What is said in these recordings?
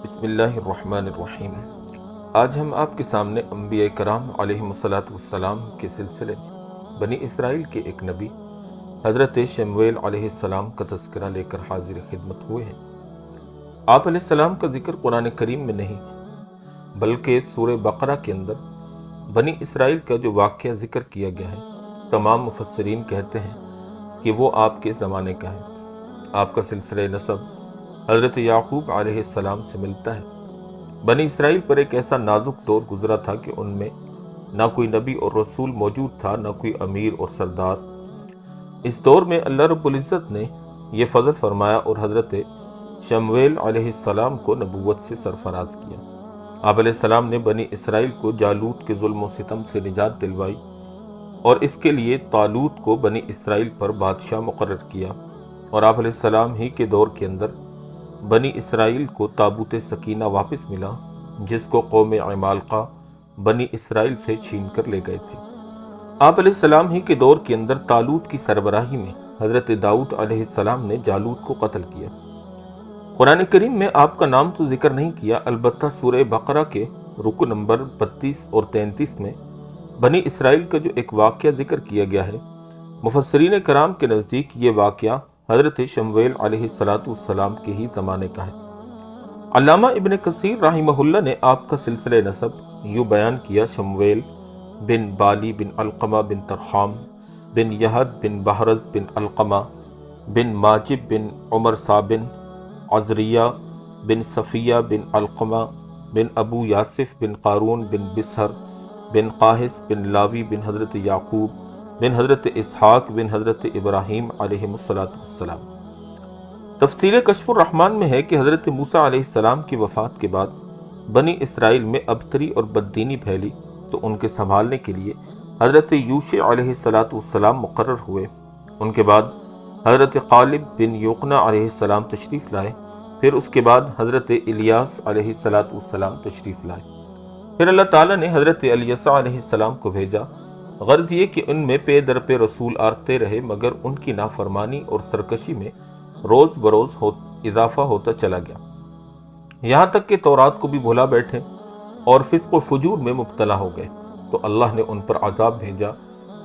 بسم اللہ الرحمن الرحیم۔ آج ہم آپ کے سامنے انبیاء کرام علیہم السلام کے سلسلے میں بنی اسرائیل کے ایک نبی حضرت شمویل علیہ السلام کا تذکرہ لے کر حاضر خدمت ہوئے ہیں۔ آپ علیہ السلام کا ذکر قرآن کریم میں نہیں بلکہ سورہ بقرہ کے اندر بنی اسرائیل کا جو واقعہ ذکر کیا گیا ہے، تمام مفسرین کہتے ہیں کہ وہ آپ کے زمانے کا ہے۔ آپ کا سلسلہ نسب حضرت یعقوب علیہ السلام سے ملتا ہے۔ بنی اسرائیل پر ایک ایسا نازک دور گزرا تھا کہ ان میں نہ کوئی نبی اور رسول موجود تھا، نہ کوئی امیر اور سردار۔ اس دور میں اللہ رب العزت نے یہ فضل فرمایا اور حضرت شمویل علیہ السلام کو نبوت سے سرفراز کیا۔ آپ علیہ السلام نے بنی اسرائیل کو جالوت کے ظلم و ستم سے نجات دلوائی اور اس کے لیے طالوت کو بنی اسرائیل پر بادشاہ مقرر کیا، اور آپ علیہ السلام ہی کے دور کے اندر بنی اسرائیل کو تابوت سکینہ واپس ملا، جس کو قوم عمالقہ بنی اسرائیل سے چھین کر لے گئے تھے۔ آپ علیہ السلام ہی کے دور کے اندر طالوت کی سربراہی میں حضرت داؤد علیہ السلام نے جالوت کو قتل کیا۔ قرآن کریم میں آپ کا نام تو ذکر نہیں کیا، البتہ سورہ بقرہ کے رکو نمبر 32 اور 33 میں بنی اسرائیل کا جو ایک واقعہ ذکر کیا گیا ہے، مفسرین کرام کے نزدیک یہ واقعہ حضرت شمویل علیہ السلام کے ہی زمانے کا ہے۔ علامہ ابن کثیر رحمہ اللہ نے آپ کا سلسلہ نسب یوں بیان کیا: شمویل بن بالی بن علقمہ بن ترخام بن یہد بن بحرز بن علقمہ بن ماجب بن عمر صابن عزریہ بن صفیہ بن علقمہ بن ابو یاسف بن قارون بن بسہر بن قاہس بن لاوی بن حضرت یعقوب بن حضرت اسحاق بن حضرت ابراہیم علیہ السلام۔ تفسیر کشف الرحمن میں ہے کہ حضرت موسیٰ علیہ السلام کی وفات کے بعد بنی اسرائیل میں ابتری اور بددینی پھیلی، تو ان کے سنبھالنے کے لیے حضرت یوشع علیہ السلام مقرر ہوئے۔ ان کے بعد حضرت غالب بن یوقنا علیہ السلام تشریف لائے، پھر اس کے بعد حضرت الیاس علیہ السلام تشریف لائے، پھر اللہ تعالیٰ نے حضرت الیسع علیہ السلام کو بھیجا۔ غرض یہ کہ ان میں پے در پہ رسول آتے رہے، مگر ان کی نافرمانی اور سرکشی میں روز بروز اضافہ ہوتا چلا گیا، یہاں تک کہ تورات کو بھی بھلا بیٹھے اور فسق و فجور میں مبتلا ہو گئے۔ تو اللہ نے ان پر عذاب بھیجا،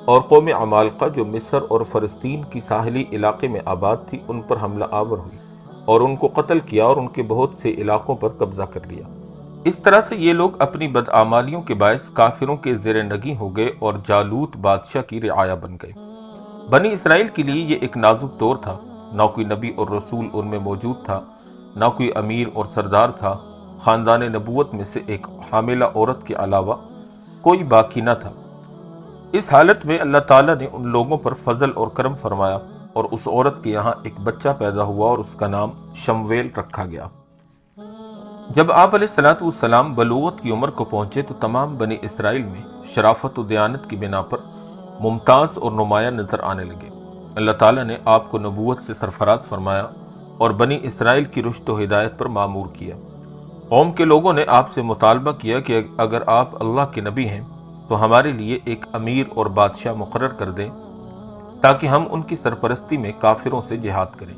اور قوم عمالقہ جو مصر اور فلسطین کی ساحلی علاقے میں آباد تھی، ان پر حملہ آور ہوئی اور ان کو قتل کیا اور ان کے بہت سے علاقوں پر قبضہ کر لیا۔ اس طرح سے یہ لوگ اپنی بدعمالیوں کے باعث کافروں کے زیر نگیں ہو گئے اور جالوت بادشاہ کی رعایا بن گئے۔ بنی اسرائیل کے لیے یہ ایک نازک دور تھا، نہ کوئی نبی اور رسول ان میں موجود تھا، نہ کوئی امیر اور سردار تھا، خاندان نبوت میں سے ایک حاملہ عورت کے علاوہ کوئی باقی نہ تھا۔ اس حالت میں اللہ تعالیٰ نے ان لوگوں پر فضل اور کرم فرمایا، اور اس عورت کے یہاں ایک بچہ پیدا ہوا اور اس کا نام شمویل رکھا گیا۔ جب آپ علیہ السلام بلوغت کی عمر کو پہنچے تو تمام بنی اسرائیل میں شرافت و دیانت کی بنا پر ممتاز اور نمایاں نظر آنے لگے۔ اللہ تعالیٰ نے آپ کو نبوت سے سرفراز فرمایا اور بنی اسرائیل کی رشد و ہدایت پر مامور کیا۔ قوم کے لوگوں نے آپ سے مطالبہ کیا کہ اگر آپ اللہ کے نبی ہیں تو ہمارے لیے ایک امیر اور بادشاہ مقرر کر دیں، تاکہ ہم ان کی سرپرستی میں کافروں سے جہاد کریں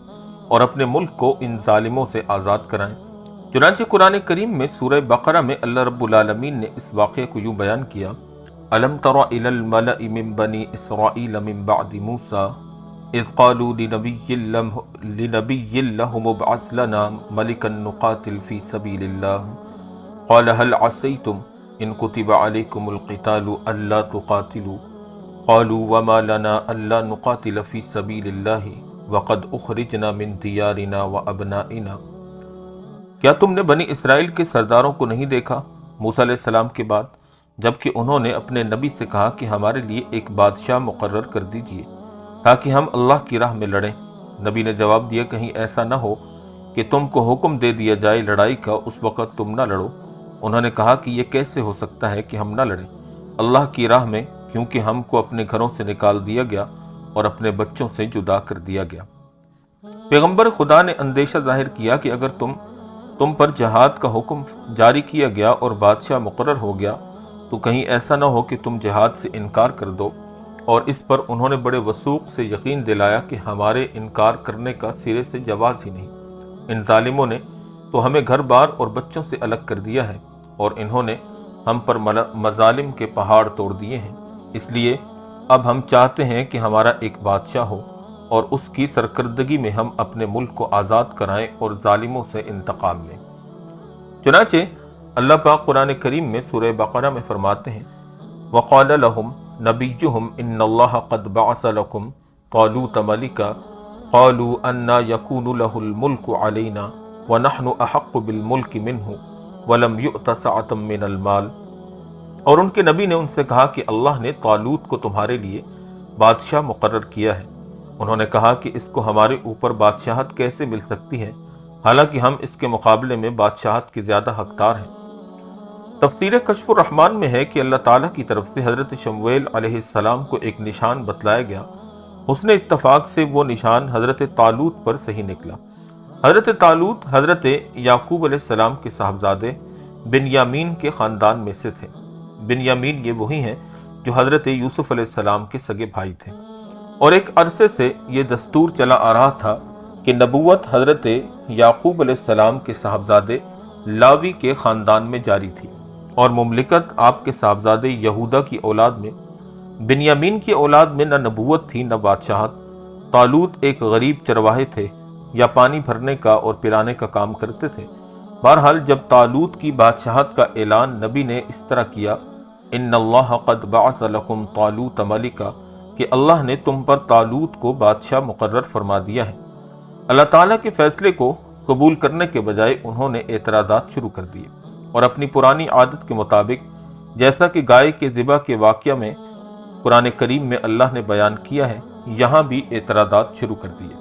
اور اپنے ملک کو ان ظالموں سے آزاد کرائیں۔ چنانچہ قرآن کریم میں سورہ بقرہ میں اللہ رب العالمین نے اس واقعے کو یوں بیان کیا: أَلَمْ تَرَ إِلَى الْمَلَإِ مِنْ بَنِي إِسْرَائِيلَ مِنْ بَعْدِ مُوسَى إِذْ قَالُوا لِنَبِيٍّ لَهُمُ ابْعَثْ لَنَا مَلِكًا نُقَاتِلْ فِي سَبِيلِ اللَّهِ قَالَ هَلْ عَسَيْتُمْ إِنْ كُتِبَ عَلَيْكُمُ الْقِتَالُ أَلَّا تُقَاتِلُوا قَالُوا وَمَا لَنَا أَلَّا نُقَاتِلَ فِي سَبِيلِ اللَّهِ وَقَدْ أُخْرِجْنَا مِنْ دِيَارِنَا وَأَبْنَائِنَا۔ کیا تم نے بنی اسرائیل کے سرداروں کو نہیں دیکھا موسیٰ علیہ السلام کے بعد، جبکہ انہوں نے اپنے نبی سے کہا کہ ہمارے لیے ایک بادشاہ مقرر کر دیجئے تاکہ ہم اللہ کی راہ میں لڑیں؟ نبی نے جواب دیا: کہیں ایسا نہ ہو کہ تم کو حکم دے دیا جائے لڑائی کا، اس وقت تم نہ لڑو۔ انہوں نے کہا کہ یہ کیسے ہو سکتا ہے کہ ہم نہ لڑیں اللہ کی راہ میں، کیونکہ ہم کو اپنے گھروں سے نکال دیا گیا اور اپنے بچوں سے جدا کر دیا گیا۔ پیغمبر خدا نے اندیشہ ظاہر کیا کہ اگر تم پر جہاد کا حکم جاری کیا گیا اور بادشاہ مقرر ہو گیا تو کہیں ایسا نہ ہو کہ تم جہاد سے انکار کر دو، اور اس پر انہوں نے بڑے وثوق سے یقین دلایا کہ ہمارے انکار کرنے کا سرے سے جواز ہی نہیں۔ ان ظالموں نے تو ہمیں گھر بار اور بچوں سے الگ کر دیا ہے، اور انہوں نے ہم پر مظالم کے پہاڑ توڑ دیے ہیں۔ اس لیے اب ہم چاہتے ہیں کہ ہمارا ایک بادشاہ ہو اور اس کی سرکردگی میں ہم اپنے ملک کو آزاد کرائیں اور ظالموں سے انتقام لیں۔ چنانچہ اللہ پاک قرآن کریم میں سورہ بقرہ میں فرماتے ہیں وَقَالَ لَهُمْ نَبِيُّهُمْ إِنَّ اللَّهَ قَدْ بَعَثَ لَكُمْ طَالُوتَ مَلِكًا قَالُوا أَنَّا يَكُونُ لَهُ الْمُلْكُ عَلَيْنَا وَنَحْنُ أَحَقُّ بِالْمُلْكِ مِنْهُ وَلَمْ يُؤْتَ سَعَةً مِّنَ الْمَالِ، اور ان کے نبی نے ان سے کہا کہ اللہ نے طالوت کو تمہارے لیے بادشاہ مقرر کیا ہے۔ انہوں نے کہا کہ اس کو ہمارے اوپر بادشاہت کیسے مل سکتی ہے، حالانکہ ہم اس کے مقابلے میں بادشاہت کے زیادہ حقدار ہیں۔ تفسیر کشف الرحمن میں ہے کہ اللہ تعالیٰ کی طرف سے حضرت شمویل علیہ السلام کو ایک نشان بتلایا گیا، حسن اتفاق سے وہ نشان حضرت طالوت پر صحیح نکلا۔ حضرت طالوت حضرت یعقوب علیہ السلام کے صاحبزادے بنیامین کے خاندان میں سے تھے۔ بنیامین یہ وہی ہیں جو حضرت یوسف علیہ السلام کے سگے بھائی تھے، اور ایک عرصے سے یہ دستور چلا آ رہا تھا کہ نبوت حضرت یعقوب علیہ السلام کے صاحبزادے لاوی کے خاندان میں جاری تھی، اور مملکت آپ کے صاحبزادے یہودا کی اولاد میں، بنیامین کی اولاد میں نہ نبوت تھی نہ بادشاہت۔ طالوت ایک غریب چرواہے تھے یا پانی بھرنے کا اور پلانے کا کام کرتے تھے۔ بہرحال جب طالوت کی بادشاہت کا اعلان نبی نے اس طرح کیا ان اللہ قد بعث لکم طالوت ملکا، کہ اللہ نے تم پر طالوت کو بادشاہ مقرر فرما دیا ہے، اللہ تعالیٰ کے فیصلے کو قبول کرنے کے بجائے انہوں نے اعتراضات شروع کر دیے، اور اپنی پرانی عادت کے مطابق جیسا کہ گائے کے ذبح کے واقعہ میں قرآن کریم میں اللہ نے بیان کیا ہے، یہاں بھی اعتراضات شروع کر دیے۔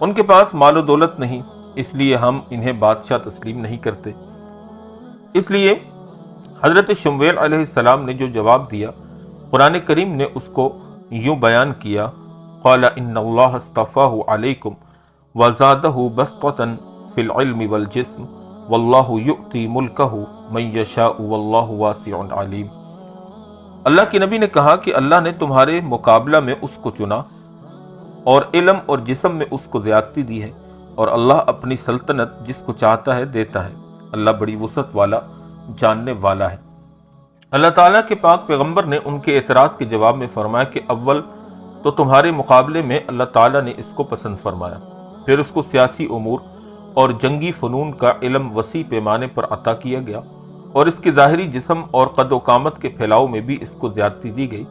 ان کے پاس مال و دولت نہیں، اس لیے ہم انہیں بادشاہ تسلیم نہیں کرتے۔ اس لیے حضرت شمویل علیہ السلام نے جو جواب دیا، قرآن کریم نے اس کو یوں بیان کیا قال ان اللہ اصطفاہ علیکم وزادہ بسطۃ فی العلم والجسم واللہ یؤتی ملکہ من یشاء واللہ واسع علیم۔ اللہ کے نبی نے کہا کہ اللہ نے تمہارے مقابلہ میں اس کو چنا اور علم اور جسم میں اس کو زیادتی دی ہے، اور اللہ اپنی سلطنت جس کو چاہتا ہے دیتا ہے، اللہ بڑی وسعت والا جاننے والا ہے۔ اللہ تعالیٰ کے پاک پیغمبر نے ان کے اعتراض کے جواب میں فرمایا کہ اول تو تمہارے مقابلے میں اللہ تعالیٰ نے اس کو پسند فرمایا، پھر اس کو سیاسی امور اور جنگی فنون کا علم وسیع پیمانے پر عطا کیا گیا، اور اس کے ظاہری جسم اور قد و قامت کے پھیلاؤ میں بھی اس کو زیادتی دی گئی۔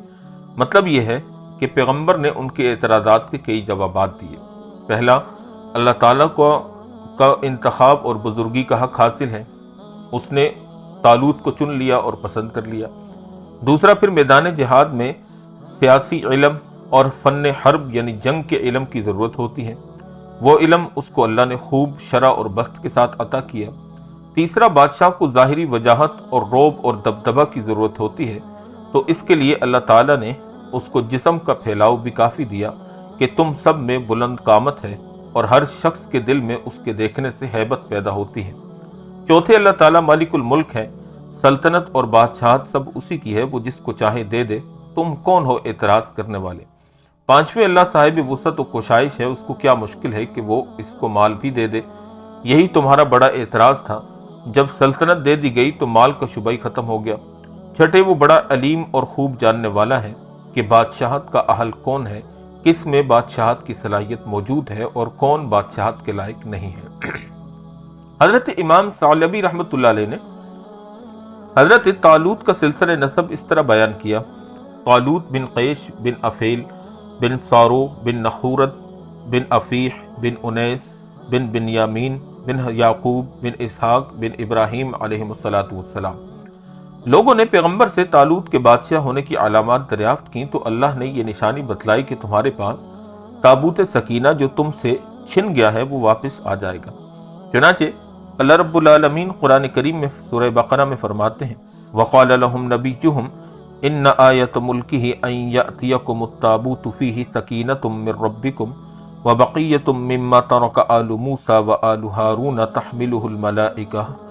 مطلب یہ ہے کہ پیغمبر نے ان کے اعتراضات کے کئی جوابات دیے۔ پہلا، اللہ تعالیٰ کا انتخاب اور بزرگی کا حق حاصل ہے، اس نے طالوت کو چن لیا اور پسند کر لیا۔ دوسرا، پھر میدان جہاد میں سیاسی علم اور فن حرب یعنی جنگ کے علم کی ضرورت ہوتی ہے، وہ علم اس کو اللہ نے خوب شرح اور بسط کے ساتھ عطا کیا۔ تیسرا، بادشاہ کو ظاہری وجاہت اور روب اور دبدبہ کی ضرورت ہوتی ہے، تو اس کے لیے اللہ تعالیٰ نے اس کو جسم کا پھیلاؤ بھی کافی دیا کہ تم سب میں بلند قامت ہے اور ہر شخص کے دل میں اس کے دیکھنے سے ہیبت پیدا ہوتی ہے۔ چوتھے، اللہ تعالیٰ مالک الملک ہے، سلطنت اور بادشاہت سب اسی کی ہے، وہ جس کو چاہے دے دے، تم کون ہو اعتراض کرنے والے۔ پانچویں، اللہ صاحب وسعت و کوشائش ہے، اس کو کیا مشکل ہے کہ وہ اس کو مال بھی دے دے، یہی تمہارا بڑا اعتراض تھا، جب سلطنت دے دی گئی تو مال کا شبہ ہی ختم ہو گیا۔ چھٹے، وہ بڑا علیم اور خوب جاننے والا ہے کہ بادشاہت کا اہل کون ہے، کس میں بادشاہت کی صلاحیت موجود ہے اور کون بادشاہت کے لائق نہیں ہے۔ حضرت امام ثعلبی رحمۃ اللہ علیہ نے حضرت طالوت کا سلسلہ نسب اس طرح بیان کیا: طالوت بن قیش بن افیل بن سارو بن نخورت بن افیح بن انیس بن بنیامین بن یعقوب بن اسحاق بن ابراہیم علیہ السلام۔ لوگوں نے پیغمبر سے طالوت کے بادشاہ ہونے کی علامات دریافت کی تو اللہ نے یہ نشانی بتلائی کہ تمہارے پاس تابوت سکینہ جو تم سے چھن گیا ہے وہ واپس آ جائے گا۔ چنانچہ اللہ رب العالمین قرآن کریم میں سورہ بقرہ میں فرماتے ہیں وَقَالَ لَهُمْ نَبِيُّهُمْ إِنَّ آيَةَ مُلْكِهِ أَن يَأْتِيَكُمُ التَّابُوتُ فِيهِ سَكِينَةٌ مِّن رَّبِّكُمْ وَبَقِيَّةٌ مِّمَّا تَرَكَ آلُ مُوسَىٰ وَآلُ هَارُونَ تَحْمِلُهُ الْمَلَائِكَةُ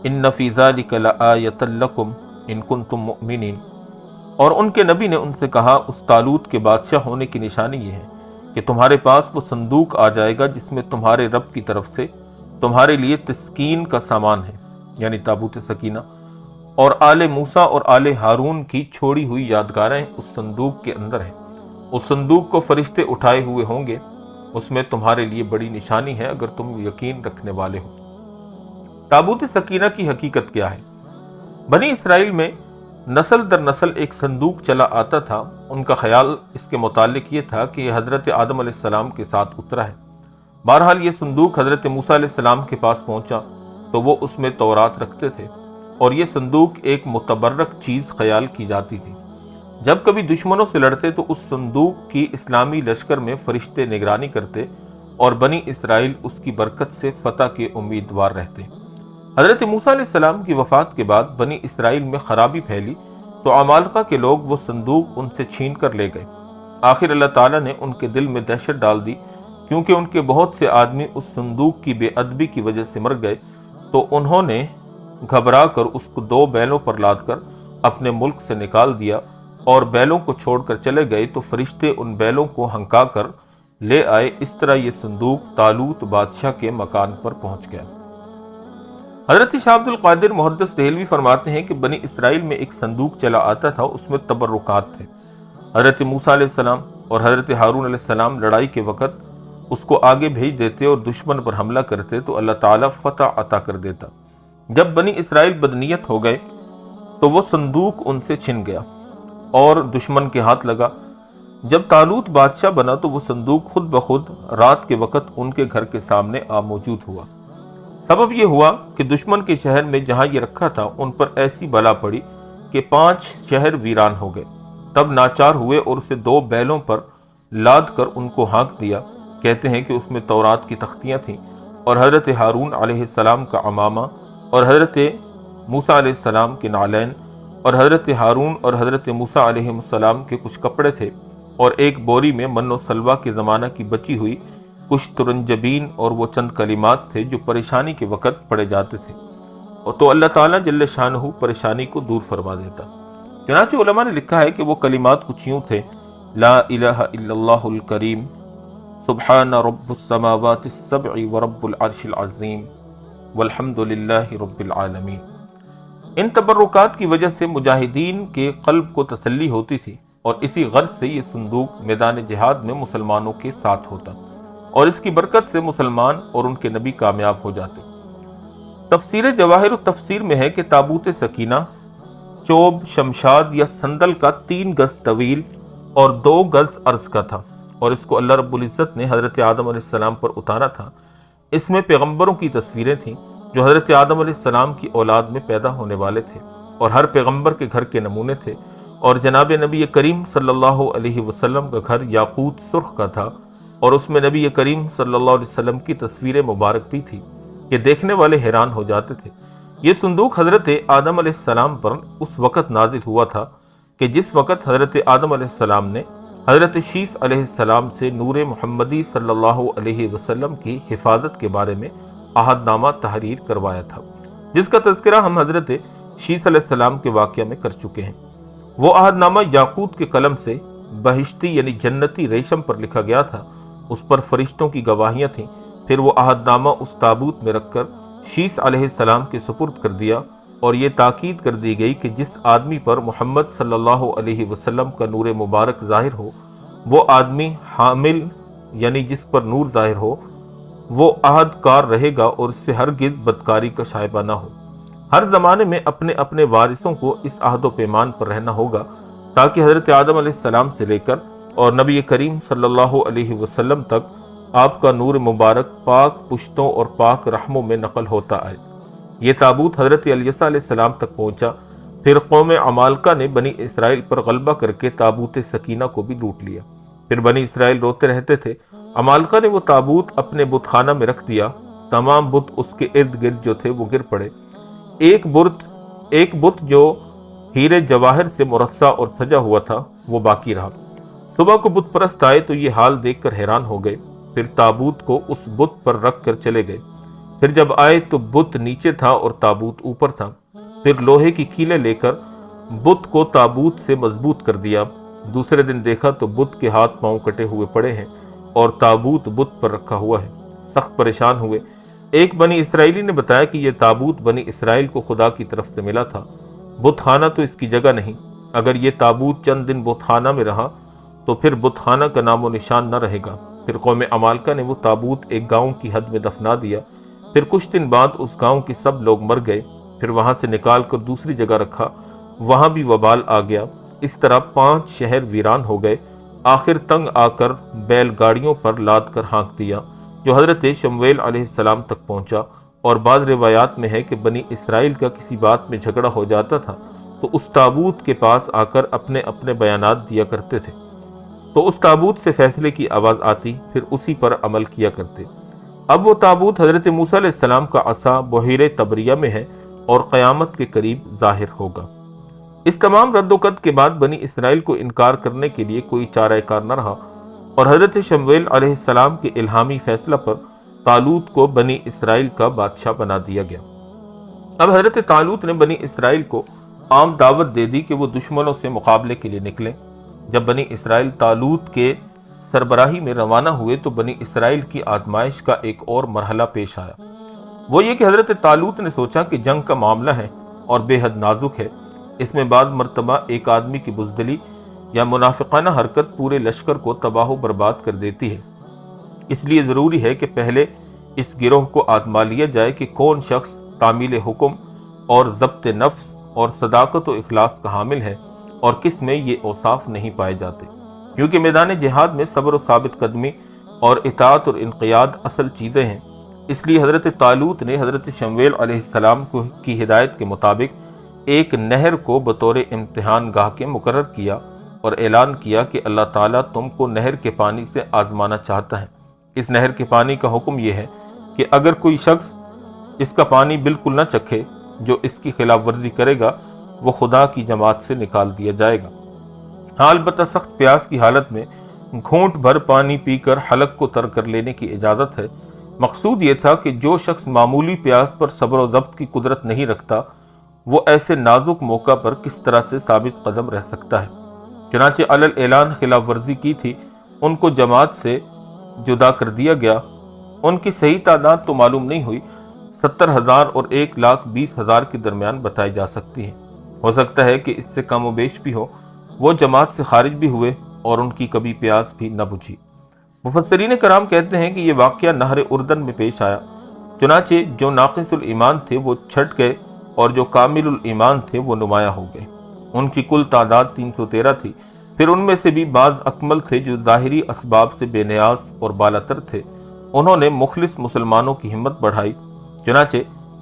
إِنَّ فِي ذَلِكَ لَآيَةً لَّكُمْ إِن كُنتُم مُّؤْمِنِينَ۔ اور ان کے نبی نے ان سے کہا اس طالوت کے بادشاہ ہونے کی نشانی یہ ہے کہ تمہارے پاس وہ صندوق آ جائے گا جس میں تمہارے رب کی طرف سے تمہارے لیے تسکین کا سامان ہے، یعنی تابوت سکینہ، اور آل موسیٰ اور آل ہارون کی چھوڑی ہوئی یادگاریں اس صندوق کے اندر ہیں۔ اس صندوق کو فرشتے اٹھائے ہوئے ہوں گے، اس میں تمہارے لیے بڑی نشانی ہے اگر تم یقین رکھنے والے ہو۔ تابوت سکینہ کی حقیقت کیا ہے؟ بنی اسرائیل میں نسل در نسل ایک صندوق چلا آتا تھا۔ ان کا خیال اس کے متعلق یہ تھا کہ یہ حضرت آدم علیہ السلام کے ساتھ اترا ہے۔ بہرحال یہ صندوق حضرت موسیٰ علیہ السلام کے پاس پہنچا تو وہ اس میں تورات رکھتے تھے، اور یہ صندوق ایک متبرک چیز خیال کی جاتی تھی۔ جب کبھی دشمنوں سے لڑتے تو اس صندوق کی اسلامی لشکر میں فرشتے نگرانی کرتے اور بنی اسرائیل اس کی برکت سے فتح کے امیدوار رہتے۔ حضرت موسیٰ علیہ السلام کی وفات کے بعد بنی اسرائیل میں خرابی پھیلی تو عمالقہ کے لوگ وہ صندوق ان سے چھین کر لے گئے۔ آخر اللہ تعالیٰ نے ان کے دل میں دہشت ڈال دی، کیونکہ ان کے بہت سے آدمی اس صندوق کی بے ادبی کی وجہ سے مر گئے، تو انہوں نے گھبرا کر اس کو 2 بیلوں پر لاد کر اپنے ملک سے نکال دیا اور بیلوں کو چھوڑ کر چلے گئے، تو فرشتے ان بیلوں کو ہنکا کر لے آئے۔ اس طرح یہ صندوق طالوت بادشاہ کے مکان پر پہنچ گیا۔ حضرت شاہ عبد القادر محدث دہلوی فرماتے ہیں کہ بنی اسرائیل میں ایک صندوق چلا آتا تھا، اس میں تبرکات تھے۔ حضرت موسیٰ علیہ السلام اور حضرت ہارون علیہ السلام لڑائی کے وقت اس کو آگے بھیج دیتے اور دشمن پر حملہ کرتے تو اللہ تعالیٰ فتح عطا کر دیتا۔ جب بنی اسرائیل بدنیت ہو گئے تو وہ صندوق ان سے چھن گیا اور دشمن کے ہاتھ لگا۔ جب طالوت بادشاہ بنا تو وہ صندوق خود بخود رات کے وقت ان کے گھر کے سامنے آ موجود ہوا۔ سبب یہ ہوا کہ دشمن کے شہر میں جہاں یہ رکھا تھا ان پر ایسی بلا پڑی کہ 5 شہر ویران ہو گئے۔ تب ناچار ہوئے اور اسے 2 بیلوں پر لاد کر ان کو ہانک دیا۔ کہتے ہیں کہ اس میں تورات کی تختیاں تھیں اور حضرت ہارون علیہ السلام کا عمامہ اور حضرت موسیٰ علیہ السلام کے نعلین اور حضرت ہارون اور حضرت موسیٰ علیہ السلام کے کچھ کپڑے تھے، اور ایک بوری میں من و سلوہ کے زمانہ کی بچی ہوئی کچھ ترنجبین اور وہ چند کلمات تھے جو پریشانی کے وقت پڑھے جاتے تھے، اور تو اللہ تعالیٰ جل شانہ پریشانی کو دور فرما دیتا۔ چنانچہ علماء نے لکھا ہے کہ وہ کلمات کچھ یوں تھے: لا الہ الا اللہ الکریم، سبحان رب السماوات السبع ورب العرش العظیم، والحمد للہ رب العالمین۔ ان تبرکات کی وجہ سے مجاہدین کے قلب کو تسلی ہوتی تھی، اور اسی غرض سے یہ صندوق میدان جہاد میں مسلمانوں کے ساتھ ہوتا، اور اس کی برکت سے مسلمان اور ان کے نبی کامیاب ہو جاتے۔ تفسیر جواہر التفسیر میں ہے کہ تابوت سکینہ چوب، شمشاد یا صندل کا 3 گز طویل اور 2 گز عرض کا تھا، اور اس کو اللہ رب العزت نے حضرت آدم علیہ السلام پر اتارا تھا۔ اس میں پیغمبروں کی تصویریں تھیں جو حضرت آدم علیہ السلام کی اولاد میں پیدا ہونے والے تھے، اور ہر پیغمبر کے گھر کے نمونے تھے، اور جناب نبی کریم صلی اللہ علیہ وسلم کا گھر یاقوت سرخ کا تھا، اور اس میں نبی کریم صلی اللہ علیہ وسلم کی تصویر مبارک بھی تھی کہ دیکھنے والے حیران ہو جاتے تھے۔ یہ صندوق حضرت آدم علیہ السلام پر اس وقت نازل ہوا تھا کہ جس وقت حضرت آدم علیہ السلام نے حضرت شیث علیہ السلام سے نور محمدی صلی اللہ علیہ وسلم کی حفاظت کے بارے میں عہد نامہ تحریر کروایا تھا، جس کا تذکرہ ہم حضرت شیث علیہ السلام کے واقعہ میں کر چکے ہیں۔ وہ عہد نامہ یاقوت کے قلم سے بہشتی یعنی جنتی ریشم پر لکھا گیا تھا، اس پر فرشتوں کی گواہیاں تھیں۔ پھر وہ عہد نامہ اس تابوت میں رکھ کر شیث علیہ السلام کے سپرد کر دیا، اور یہ تاکید کر دی گئی کہ جس آدمی پر محمد صلی اللہ علیہ وسلم کا نور مبارک ظاہر ہو، وہ آدمی حامل یعنی جس پر نور ظاہر ہو وہ عہد کار رہے گا، اور اس سے ہرگز بدکاری کا شائبہ نہ ہو۔ ہر زمانے میں اپنے اپنے وارثوں کو اس عہد و پیمان پر رہنا ہوگا، تاکہ حضرت آدم علیہ السلام سے لے کر اور نبی کریم صلی اللہ علیہ وسلم تک آپ کا نور مبارک پاک پشتوں اور پاک رحموں میں نقل ہوتا آئے۔ یہ تابوت حضرت علیسیٰ علیہ السلام تک پہنچا، پھر قوم عمالقہ نے بنی اسرائیل پر غلبہ کر کے تابوت سکینہ کو بھی لوٹ لیا۔ پھر بنی اسرائیل روتے رہتے تھے۔ عمالقہ نے وہ تابوت اپنے بت خانہ میں رکھ دیا، تمام بت اس کے ارد گرد جو تھے وہ گر پڑے۔ ایک بت جو ہیرے جواہر سے مرصع اور سجا ہوا تھا وہ باقی رہا۔ صبح کو بت پرست آئے تو یہ حال دیکھ کر حیران ہو گئے، پھر تابوت کو اس بت پر رکھ کر چلے گئے۔ پھر جب آئے تو بت نیچے تھا اور تابوت اوپر تھا۔ پھر لوہے کی کیلیں لے کر بت کو تابوت سے مضبوط کر دیا۔ دوسرے دن دیکھا تو بت کے ہاتھ پاؤں کٹے ہوئے پڑے ہیں اور تابوت بت پر رکھا ہوا ہے۔ سخت پریشان ہوئے، ایک بنی اسرائیلی نے بتایا کہ یہ تابوت بنی اسرائیل کو خدا کی طرف سے ملا تھا، بت خانہ تو اس کی جگہ نہیں، اگر یہ تابوت چند دن بت خانہ میں رہا تو پھر بت خانہ کا نام و نشان نہ رہے گا۔ پھر قوم عمالقہ نے وہ تابوت ایک گاؤں کی حد میں دفنا دیا، پھر کچھ دن بعد اس گاؤں کے سب لوگ مر گئے، پھر وہاں سے نکال کر دوسری جگہ رکھا، وہاں بھی وبال آ گیا، اس طرح 5 شہر ویران ہو گئے۔ آخر تنگ آ کر بیل گاڑیوں پر لاد کر ہانک دیا، جو حضرت شمویل علیہ السلام تک پہنچا، اور بعض روایات میں ہے کہ بنی اسرائیل کا کسی بات میں جھگڑا ہو جاتا تھا تو اس تابوت کے پاس آ کر اپنے اپنے بیانات دیا کرتے تھے، تو اس تابوت سے فیصلے کی آواز آتی، پھر اسی پر عمل کیا کرتے۔ اب وہ تابوت حضرت موسیٰ علیہ السلام کا عصا بحیرہ طبریہ میں ہے اور قیامت کے قریب ظاہر ہوگا۔ اس تمام رد و قد کے بعد بنی اسرائیل کو انکار کرنے کے لیے کوئی چارہ کار نہ رہا، اور حضرت شمویل علیہ السلام کے الہامی فیصلہ پر طالوت کو بنی اسرائیل کا بادشاہ بنا دیا گیا۔ اب حضرت طالوت نے بنی اسرائیل کو عام دعوت دے دی کہ وہ دشمنوں سے مقابلے کے لیے نکلیں۔ جب بنی اسرائیل طالوت کے سربراہی میں روانہ ہوئے تو بنی اسرائیل کی آزمائش کا ایک اور مرحلہ پیش آیا۔ وہ یہ کہ حضرت طالوت نے سوچا کہ جنگ کا معاملہ ہے اور بے حد نازک ہے، اس میں بعض مرتبہ ایک آدمی کی بزدلی یا منافقانہ حرکت پورے لشکر کو تباہ و برباد کر دیتی ہے، اس لیے ضروری ہے کہ پہلے اس گروہ کو آزما لیا جائے کہ کون شخص تعمیل حکم اور ضبط نفس اور صداقت و اخلاص کا حامل ہے اور کس میں یہ اوصاف نہیں پائے جاتے، کیونکہ میدان جہاد میں صبر و ثابت قدمی اور اطاعت اور انقیاد اصل چیزیں ہیں۔ اس لیے حضرت طالوت نے حضرت شمویل علیہ السلام کی ہدایت کے مطابق ایک نہر کو بطور امتحان گاہ کے مقرر کیا اور اعلان کیا کہ اللہ تعالیٰ تم کو نہر کے پانی سے آزمانا چاہتا ہے۔ اس نہر کے پانی کا حکم یہ ہے کہ اگر کوئی شخص اس کا پانی بالکل نہ چکھے، جو اس کی خلاف ورزی کرے گا وہ خدا کی جماعت سے نکال دیا جائے گا۔ ہاں البتہ سخت پیاس کی حالت میں گھونٹ بھر پانی پی کر حلق کو تر کر لینے کی اجازت ہے۔ مقصود یہ تھا کہ جو شخص معمولی پیاس پر صبر و ضبط کی قدرت نہیں رکھتا وہ ایسے نازک موقع پر کس طرح سے ثابت قدم رہ سکتا ہے۔ چنانچہ علل اعلان خلاف ورزی کی تھی، ان کو جماعت سے جدا کر دیا گیا۔ ان کی صحیح تعداد تو معلوم نہیں ہوئی، 70,000 اور 1,20,000 کے درمیان بتائی جا سکتی ہے، ہو سکتا ہے کہ اس سے کم و بیش بھی ہو۔ وہ جماعت سے خارج بھی ہوئے اور ان کی کبھی پیاس بھی نہ بجھی۔ مفسرین کرام کہتے ہیں کہ یہ واقعہ نہر اردن میں پیش آیا، چنانچہ جو ناقص الایمان تھے وہ چھٹ گئے اور جو کامل الایمان تھے وہ نمایاں ہو گئے۔ ان کی کل تعداد 313 تھی، پھر ان میں سے بھی بعض اکمل تھے جو ظاہری اسباب سے بے نیاز اور بالاتر تھے، انہوں نے مخلص مسلمانوں کی ہمت بڑھائی۔ چنانچہ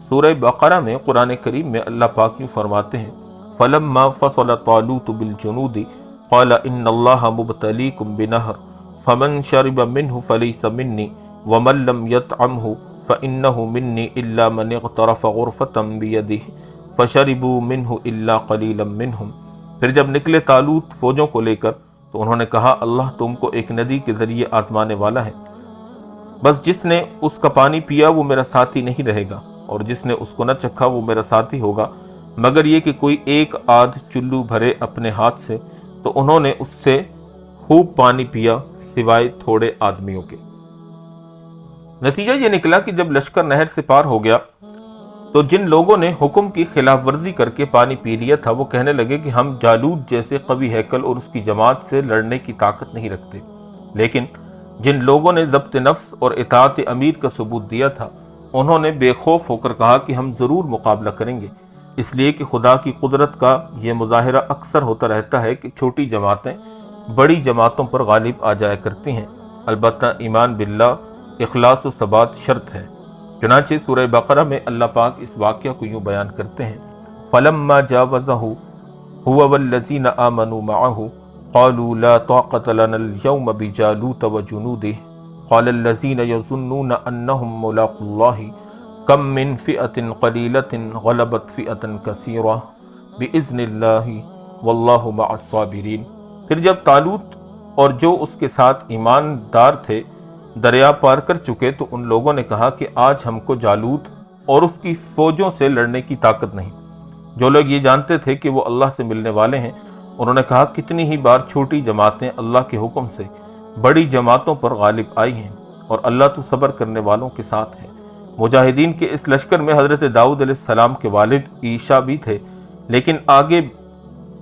سورہ بقرہ میں قرآن کریم میں اللہ پاک یوں فرماتے ہیں فَلَمَّا فَصَلَ طَالُوتُ بِالْجُنُودِ قَالَ إِنَّ اللَّهَ مُبْتَلِيكُمْ بِنَهْرٍ فَمَنْ شَرِبَ مِنْهُ فَلَيْسَ مِنِّي وَمَنْ لَمْ يَطْعَمْهُ فَإِنَّهُ مِنِّي إِلَّا مَنِ اغْتَرَفَ غُرْفَةً بِيَدِهِ فَشَرِبُوا مِنْهُ إِلَّا قَلِيلًا مِنْهُمْ۔ پھر جب نکلے طالوت فوجوں کو لے کر تو انہوں نے کہا اللہ تم کو ایک ندی کے ذریعے آزمانے والا ہے، بس جس نے اس کا پانی پیا وہ میرا ساتھی نہیں رہے گا، اور جس نے اس کو نہ چکھا وہ میرا ساتھی ہوگا، مگر یہ کہ کوئی ایک آدھ چلو بھرے اپنے ہاتھ سے، تو انہوں نے اس سے خوب پانی پیا سوائے تھوڑے آدمیوں کے۔ نتیجہ یہ نکلا کہ جب لشکر نہر سے پار ہو گیا تو جن لوگوں نے حکم کی خلاف ورزی کر کے پانی پی لیا تھا وہ کہنے لگے کہ ہم جالوت جیسے قوی ہیکل اور اس کی جماعت سے لڑنے کی طاقت نہیں رکھتے، لیکن جن لوگوں نے ضبط نفس اور اطاعت امیر کا ثبوت دیا تھا انہوں نے بے خوف ہو کر کہا کہ ہم ضرور مقابلہ کریں گے، اس لیے کہ خدا کی قدرت کا یہ مظاہرہ اکثر ہوتا رہتا ہے کہ چھوٹی جماعتیں بڑی جماعتوں پر غالب آ جایا کرتی ہیں، البتہ ایمان باللہ اخلاص و ثبات شرط ہے۔ چنانچہ سورہ بقرہ میں اللہ پاک اس واقعہ کو یوں بیان کرتے ہیں فَلَمَّا جَاوَزَهُ هُوَ وَالَّذِينَ آمَنُوا مَعَهُ قَالُوا لَا طَاقَةَ لَنَا الْيَوْمَ بِجَالُوتَ وَجُنُودِهِ قَالَ الَّذِينَ يَظُنُّونَ أَنَّهُمْ مُلَاقُو اللَّهِ كَم مِّن فِئَةٍ قَلِيلَةٍ غَلَبَتْ فِئَةً كَثِيرَةً بِإِذْنِ اللَّهِ وَاللَّهُ مَعَ الصَّابِرِينَ۔ پھر جب طالوت اور جو اس کے ساتھ ایماندار تھے دریا پار کر چکے تو ان لوگوں نے کہا کہ آج ہم کو جالوت اور اس کی فوجوں سے لڑنے کی طاقت نہیں۔ جو لوگ یہ جانتے تھے کہ وہ اللہ سے ملنے والے ہیں انہوں نے کہا کتنی ہی بار چھوٹی جماعتیں اللہ کے حکم سے بڑی جماعتوں پر غالب آئی ہیں، اور اللہ تو صبر کرنے والوں کے ساتھ ہے۔ مجاہدین کے اس لشکر میں حضرت داؤد علیہ السلام کے والد عیشا بھی تھے، لیکن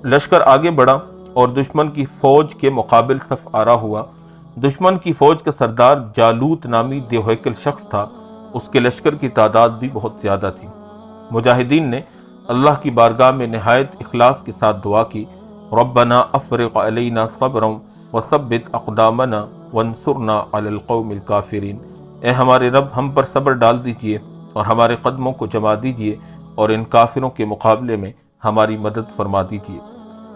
لشکر آگے بڑھا اور دشمن کی فوج کے مقابل صف آرا ہوا۔ دشمن کی فوج کا سردار جالوت نامی دیوہیکل شخص تھا، اس کے لشکر کی تعداد بھی بہت زیادہ تھی۔ مجاہدین نے اللہ کی بارگاہ میں نہایت اخلاص کے ساتھ دعا کی، ربنا افرغ علینا صبرا وثبت اقدامنا وانصرنا علی القوم الکافرین، اے ہمارے رب ہم پر صبر ڈال دیجئے اور ہمارے قدموں کو جما دیجئے اور ان کافروں کے مقابلے میں ہماری مدد فرما دیجئے۔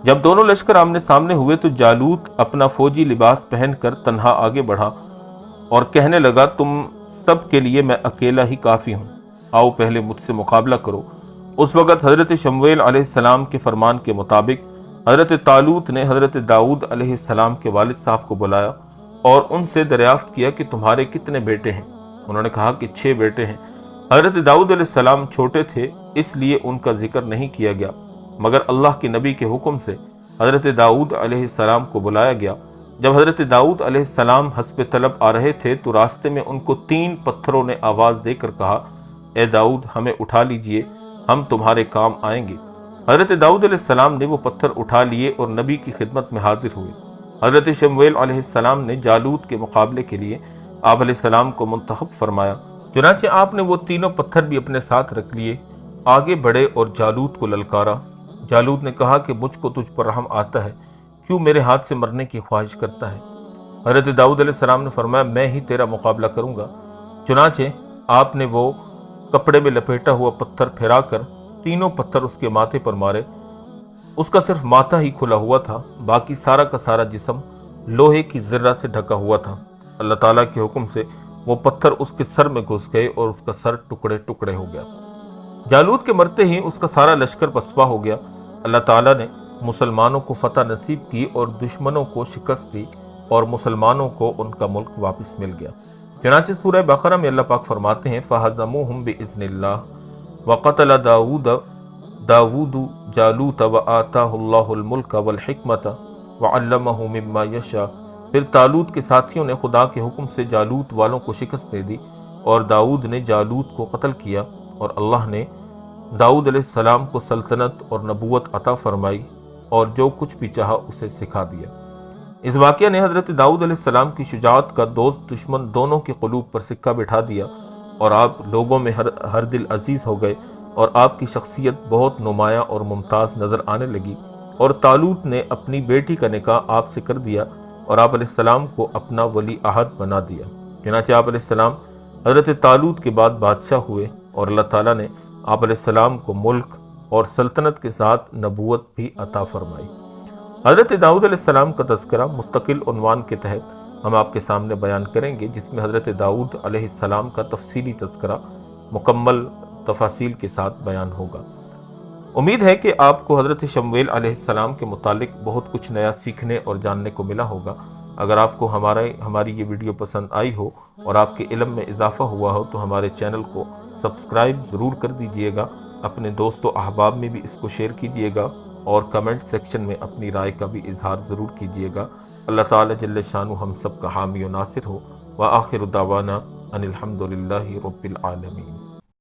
جب دونوں لشکر آمنے سامنے ہوئے تو جالوت اپنا فوجی لباس پہن کر تنہا آگے بڑھا اور کہنے لگا، تم سب کے لیے میں اکیلا ہی کافی ہوں، آؤ پہلے مجھ سے مقابلہ کرو۔ اس وقت حضرت شمویل علیہ السلام کے فرمان کے مطابق حضرت طالوت نے حضرت داؤد علیہ السلام کے والد صاحب کو بلایا اور ان سے دریافت کیا کہ تمہارے کتنے بیٹے ہیں؟ انہوں نے کہا کہ 6 بیٹے ہیں۔ حضرت داؤد علیہ السلام چھوٹے تھے اس لیے ان کا ذکر نہیں کیا گیا، مگر اللہ کے نبی کے حکم سے حضرت داؤد علیہ السلام کو بلایا گیا۔ جب حضرت داؤد علیہ السلام حسب طلب آ رہے تھے تو راستے میں ان کو 3 پتھروں نے آواز دے کر کہا، اے داؤد ہمیں اٹھا لیجئے، ہم تمہارے کام آئیں گے۔ حضرت داؤد علیہ السلام نے وہ پتھر اٹھا لیے اور نبی کی خدمت میں حاضر ہوئے۔ حضرت شمویل علیہ السلام نے جالوت کے مقابلے کے لیے آپ علیہ السلام کو منتخب فرمایا، چنانچہ آپ نے وہ تینوں پتھر بھی اپنے ساتھ رکھ لیے، آگے بڑھے اور جالوت کو للکارا۔ جالوت نے کہا کہ مجھ کو تجھ پر رحم آتا ہے، کیوں میرے ہاتھ سے مرنے کی خواہش کرتا ہے؟ حضرت داؤد علیہ السلام نے فرمایا، میں ہی تیرا مقابلہ کروں گا۔ چنانچہ آپ نے وہ کپڑے میں لپیٹا ہوا پتھر پھیرا کر تینوں پتھر اس کے ماتھے پر مارے۔ اس کا صرف ماتھا ہی کھلا ہوا تھا، باقی سارا کا سارا جسم لوہے کی ذرہ سے ڈھکا ہوا تھا۔ اللہ تعالیٰ کے حکم سے وہ پتھر اس کے سر میں گھس گئے اور اس کا سر ٹکڑے ٹکڑے ہو گیا۔ جالوت کے مرتے ہی اس کا سارا لشکر پسپا ہو گیا۔ اللہ تعالیٰ نے مسلمانوں کو فتح نصیب کی اور دشمنوں کو شکست دی اور مسلمانوں کو ان کا ملک واپس مل گیا۔ چنانچہ سورہ بقرہ میں اللہ پاک فرماتے ہیں، فَهَزَمُوهُمْ بِإِذْنِ اللَّهِ وَقَتَلَ دَاوُودُ جَالُوتَ وَآتَاهُ اللَّهُ الْمُلْكَ وَالْحِكْمَةَ وَعَلَّمَهُ مِمَّا يَشَاءُ۔ پھر طالوت کے ساتھیوں نے خدا کے حکم سے جالوت والوں کو شکست دے دی اور داؤد نے جالوت کو قتل کیا، اور اللہ نے داؤد علیہ السلام کو سلطنت اور نبوت عطا فرمائی اور جو کچھ بھی چاہا اسے سکھا دیا۔ اس واقعہ نے حضرت داؤد علیہ السلام کی شجاعت کا دوست دشمن دونوں کے قلوب پر سکہ بٹھا دیا، اور آپ لوگوں میں ہر دل عزیز ہو گئے اور آپ کی شخصیت بہت نمایاں اور ممتاز نظر آنے لگی۔ اور طالوت نے اپنی بیٹی کا نکاح آپ سے کر دیا اور آپ علیہ السلام کو اپنا ولی عہد بنا دیا۔ چنانچہ آپ علیہ السلام حضرت طالوت کے بعد بادشاہ ہوئے اور اللہ تعالیٰ نے آپ علیہ السلام کو ملک اور سلطنت کے ساتھ نبوت بھی عطا فرمائی۔ حضرت داؤد علیہ السلام کا تذکرہ مستقل عنوان کے تحت ہم آپ کے سامنے بیان کریں گے، جس میں حضرت داؤد علیہ السلام کا تفصیلی تذکرہ مکمل تفاصیل کے ساتھ بیان ہوگا۔ امید ہے کہ آپ کو حضرت شمویل علیہ السلام کے متعلق بہت کچھ نیا سیکھنے اور جاننے کو ملا ہوگا۔ اگر آپ کو ہماری یہ ویڈیو پسند آئی ہو اور آپ کے علم میں اضافہ ہوا ہو تو ہمارے چینل کو سبسکرائب ضرور کر دیجئے گا، اپنے دوست و احباب میں بھی اس کو شیئر کیجئے گا اور کمنٹ سیکشن میں اپنی رائے کا بھی اظہار ضرور کیجئے گا۔ اللہ تعالی جل شانہ ہم سب کا حامی و ناصر ہو۔ وآخر دعوانا ان الحمد للہ رب العالمین۔